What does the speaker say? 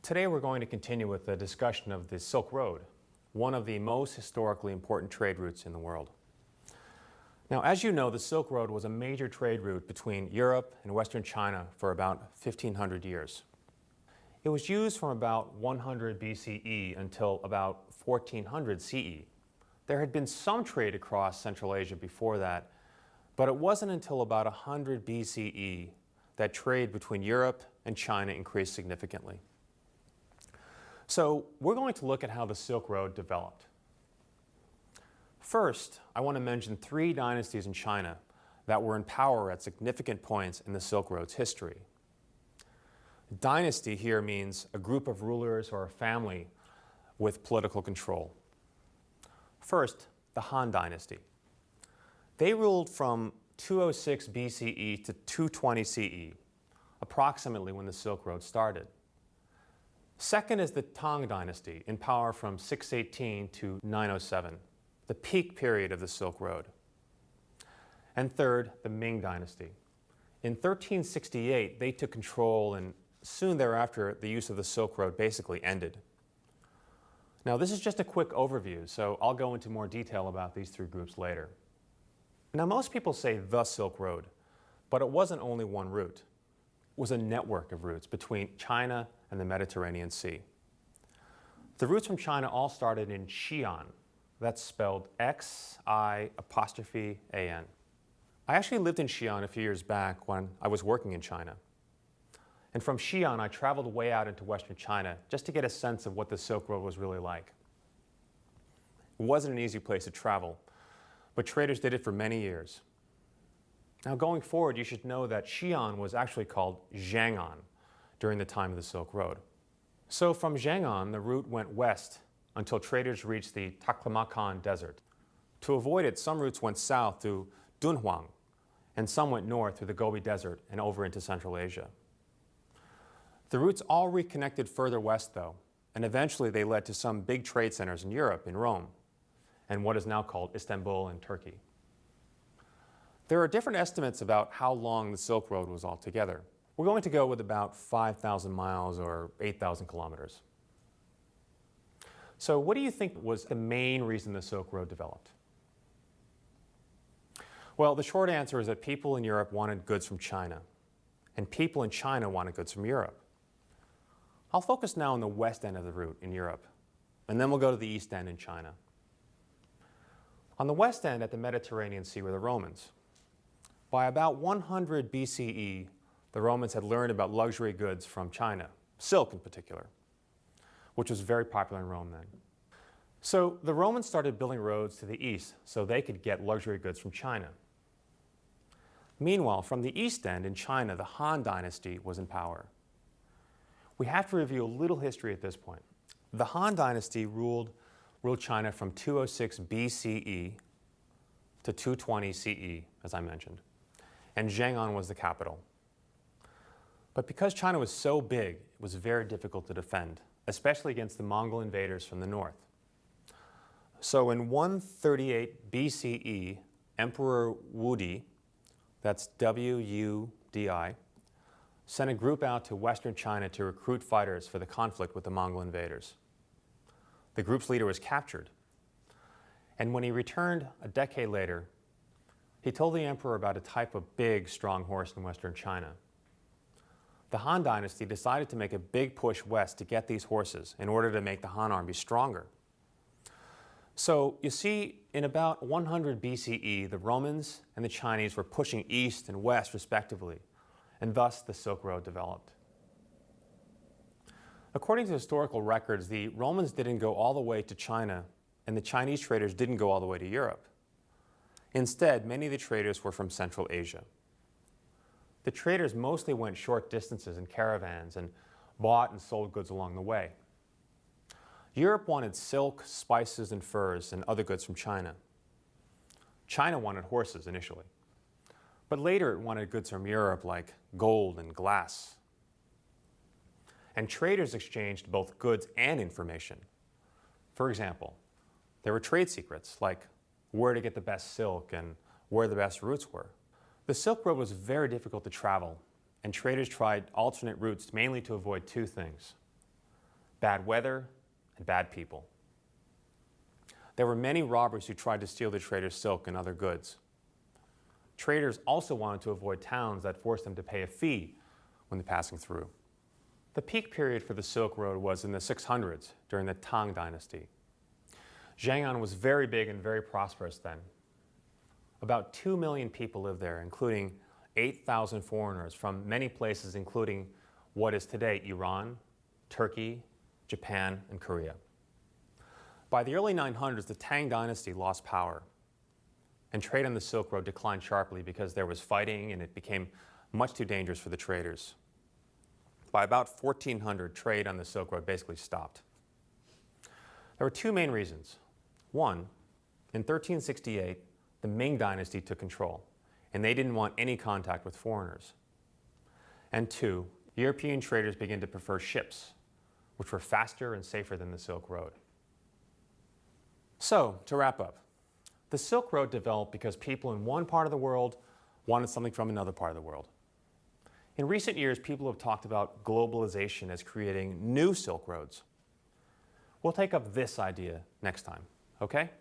Today we're going to continue with the discussion of the Silk Road, one of the most historically important trade routes in the world. Now, as you know, the Silk Road was a major trade route between Europe and Western China for about 1,500 years. It was used from about 100 BCE until about 1400 CE. There had been some trade across Central Asia before that, but it wasn't until about 100 BCE that trade between Europe and China increased significantly. So we're going to look at how the Silk Road developed. First, I want to mention three dynasties in China that were in power at significant points in the Silk Road's history. Dynasty here means a group of rulers or a family with political control. First, the Han Dynasty. They ruled from 206 BCE to 220 CE, approximately when the Silk Road started. Second is the Tang Dynasty, in power from 618 to 907, the peak period of the Silk Road. And third, the Ming Dynasty. In 1368, they took control, and soon thereafter, the use of the Silk Road basically ended. Now, this is just a quick overview, so I'll go into more detail about these three groups later. Now, most people say the Silk Road, but it wasn't only one route. It was a network of routes between China and the Mediterranean Sea. The routes from China all started in Xi'an. That's spelled X-I''An. I actually lived in Xi'an a few years back when I was working in China. And from Xi'an, I traveled way out into Western China just to get a sense of what the Silk Road was really like. It wasn't an easy place to travel, but traders did it for many years. Now, going forward, you should know that Xi'an was actually called Zhang'an during the time of the Silk Road. So from Zhang'an, the route went west until traders reached the Taklamakan Desert. To avoid it, some routes went south through Dunhuang, and some went north through the Gobi Desert and over into Central Asia. The routes all reconnected further west, though, and eventually they led to some big trade centers in Europe, in Rome, and what is now called Istanbul in Turkey. There are different estimates about how long the Silk Road was altogether. We're going to go with about 5,000 miles or 8,000 kilometers. So what do you think was the main reason the Silk Road developed? Well, the short answer is that people in Europe wanted goods from China, and people in China wanted goods from Europe. I'll focus now on the west end of the route in Europe, and then we'll go to the east end in China. On the west end at the Mediterranean Sea were the Romans. By about 100 BCE, the Romans had learned about luxury goods from China, silk in particular, which was very popular in Rome then. So the Romans started building roads to the east so they could get luxury goods from China. Meanwhile, from the east end in China, the Han Dynasty was in power. We have to review a little history at this point. The Han Dynasty ruled China from 206 BCE to 220 CE, as I mentioned, and Zhang'an was the capital. But because China was so big, it was very difficult to defend, especially against the Mongol invaders from the north. So in 138 BCE, Emperor Wudi, that's W-U-D-I, sent a group out to Western China to recruit fighters for the conflict with the Mongol invaders. The group's leader was captured, and when he returned a decade later, he told the emperor about a type of big, strong horse in Western China. The Han Dynasty decided to make a big push west to get these horses in order to make the Han army stronger. So you see, in about 100 BCE, the Romans and the Chinese were pushing east and west respectively, and thus the Silk Road developed. According to historical records, the Romans didn't go all the way to China, and the Chinese traders didn't go all the way to Europe. Instead, many of the traders were from Central Asia. The traders mostly went short distances in caravans and bought and sold goods along the way. Europe wanted silk, spices, and furs, and other goods from China. China wanted horses initially, but later it wanted goods from Europe like gold and glass. And traders exchanged both goods and information. For example, there were trade secrets like where to get the best silk and where the best routes were. The Silk Road was very difficult to travel, and traders tried alternate routes mainly to avoid two things: bad weather, and bad people. There were many robbers who tried to steal the traders' silk and other goods. Traders also wanted to avoid towns that forced them to pay a fee when passing through. The peak period for the Silk Road was in the 600s during the Tang Dynasty. Zhang'an was very big and very prosperous then. About 2 million people lived there, including 8,000 foreigners from many places, including what is today Iran, Turkey, Japan, and Korea. By the early 900s, the Tang Dynasty lost power, and trade on the Silk Road declined sharply because there was fighting and it became much too dangerous for the traders. By about 1400, trade on the Silk Road basically stopped. There were two main reasons. One, in 1368, the Ming Dynasty took control, and they didn't want any contact with foreigners. And two, European traders began to prefer ships, which were faster and safer than the Silk Road. So, to wrap up, the Silk Road developed because people in one part of the world wanted something from another part of the world. In recent years, people have talked about globalization as creating new Silk Roads. We'll take up this idea next time, okay?